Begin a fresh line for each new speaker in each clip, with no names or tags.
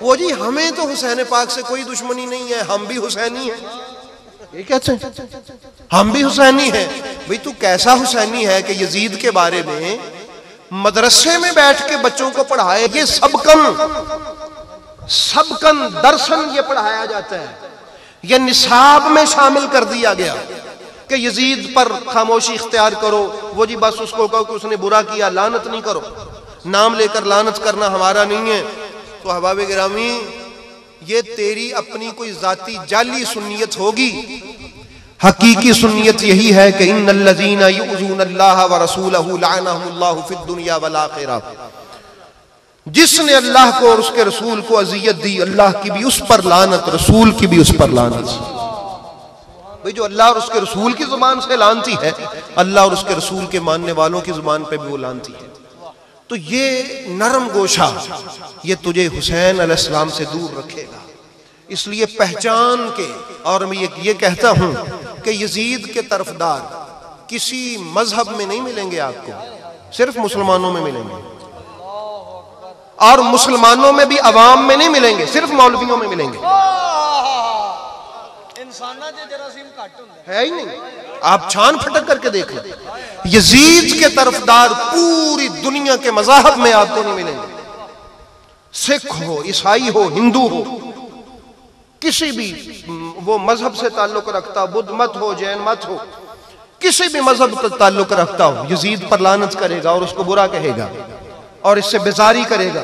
वो जी हमें तो हुसैन पाक से कोई दुश्मनी नहीं है, हम भी हुसैनी हैं। ये कहते हैं हम भी हुसैनी हैं। भाई तू कैसा हुसैनी है कि यजीद के बारे में मदरसे में बैठ के बच्चों को पढ़ाए? ये सबकन दर्शन ये पढ़ाया जाता है, ये निसाब में शामिल कर दिया गया कि यजीद पर खामोशी इख्तियार करो। वो जी बस उसको कहो कि उसने बुरा किया, लानत नहीं करो। नाम लेकर लानत करना हमारा नहीं है। तो अहबाब गिरामी, ये तेरी अपनी कोई जाती जाली सुन्नियत होगी। हकीकी सुन्नियत यही है कि इन्नल्लज़ीना युज़ूनल्लाह व रसूलहु लअनहुमुल्लाहु फिद दुनिया वल आखिरह। जिसने अल्लाह को और उसके रसूल को अजियत दी, अल्लाह की भी उस पर लानत, रसूल की भी उस पर लानत। भाई जो अल्लाह और उसके रसूल की जुबान से लानती है, अल्लाह और उसके रसूल के मानने वालों की जुबान पे भी वो लानती है। तो ये नरम गोशा ये तुझे हुसैन अलैहिस्सलाम से दूर रखेगा। इसलिए पहचान के, और मैं ये कहता हूं कि यजीद के तरफदार किसी मजहब में नहीं मिलेंगे आपको, सिर्फ मुसलमानों में मिलेंगे। और मुसलमानों में भी अवाम में नहीं मिलेंगे, सिर्फ मौलवियों में मिलेंगे। है ही नहीं, आप छान फटक करके देख लें। यजीद के तरफदार पूरी दुनिया के मज़ाहब में आपको नहीं मिलेंगे। सिख हो, ईसाई हो, हिंदू हो, किसी भी वो मजहब से ताल्लुक रखता, बुद्ध मत हो, जैन मत हो, किसी भी मजहब से ताल्लुक रखता हो, यजीद पर लानत करेगा और उसको बुरा कहेगा और इससे बेजारी करेगा।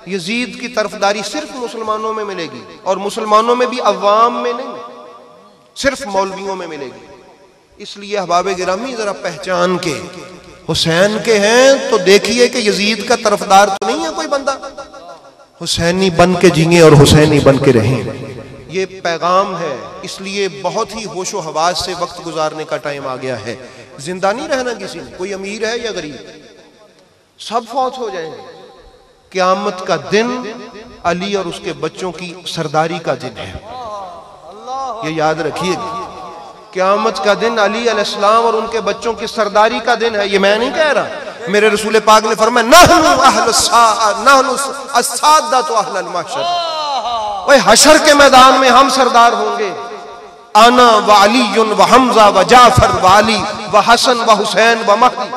यजीद की तरफदारी सिर्फ मुसलमानों में मिलेगी, और मुसलमानों में भी अवाम में नहीं, सिर्फ मौलवियों में मिलेगी। इसलिए अहबाब गिरामी जरा पहचान के, हुसैन के हैं तो देखिए कि यजीद का तरफदार तो नहीं है कोई बंदा। हुसैनी बन के जिए और हुसैनी बन के रहें, ये पैगाम है। इसलिए बहुत ही होशो हवास से वक्त गुजारने का टाइम आ गया है। जिंदा नहीं रहना किसी ने, कोई अमीर है या गरीब, सब फौत हो जाएंगे। क़यामत का दिन अली और उसके बच्चों की सरदारी का दिन है, ये याद रखिएगा। क़यामत का दिन अली अलैहिस्सलाम और उनके बच्चों की सरदारी का दिन है। ये मैं नहीं कह रहा, मेरे रसूल पाक ने फरमाया नहनु अस्सादतु अहलल महशर। ओए हशर के मैदान में हम सरदार होंगे। आना व अलीयुन व हमजा व जाफर व अली व हसन व हुसैन व महदी।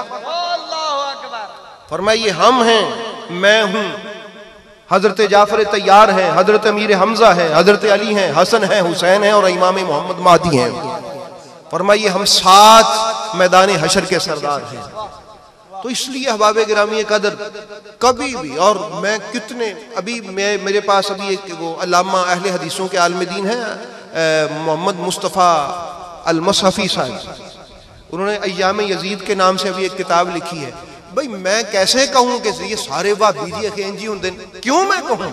फरमाइए हम हैं, मैं हूं, हजरत जाफर तैयार हैं, हजरत अमीर हमजा है, हजरत अली हैं, हसन है, हुसैन है और इमाम मोहम्मद महदी हैं। फरमाइए हम 7 मैदान हशर के सरदार हैं। तो इसलिए अहबाब गिरामी कदर कभी भी, और मैं कितने अभी मेरे पास अभी एक वो अल्लामा अहले हदीसों के आलिम दीन है मोहम्मद मुस्तफ़ा अल मसहफी साहब, उन्होंने अय्याम यजीद के नाम से अभी एक किताब लिखी है। भाई मैं कैसे कहूं कि ये सारे वहाबी अखेंजी होंगे, क्यों मैं कहूं?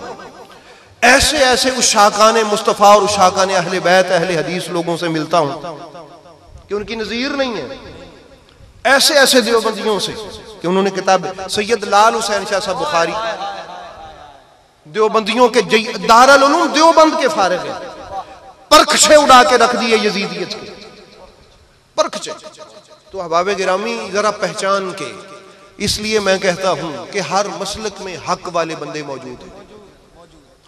ऐसे ऐसे उशाकान मुस्तफ़ा और उशाकान अहले बैत अहले हदीस लोगों से मिलता हूं कि उनकी नज़ीर नहीं है। ऐसे ऐसे देवबंदियों से कि उन्होंने किताब सैयद लाल हुसैन शाह साहब बुखारी, देवबंदियों के दारुल उलूम देवबंद के फारिग है, परखचे उड़ा के रख दिए यजीदियत के परखचे। तो अहबाब गिरामी जरा पहचान के, इसलिए मैं कहता हूं कि हर मसलक में हक वाले बंदे मौजूद हैं,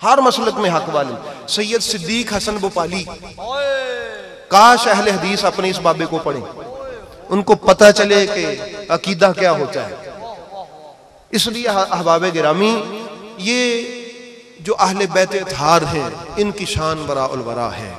हर मसलक में हक वाले। सैयद सिद्दीक हसन भोपाली, काश अहले हदीस अपने इस बाबे को पढ़े, उनको पता चले कि अकीदा क्या होता है। इसलिए अहबाब गिरामी ये जो अहले बैत अतहार हैं, इनकी शान बरा उल बरा है।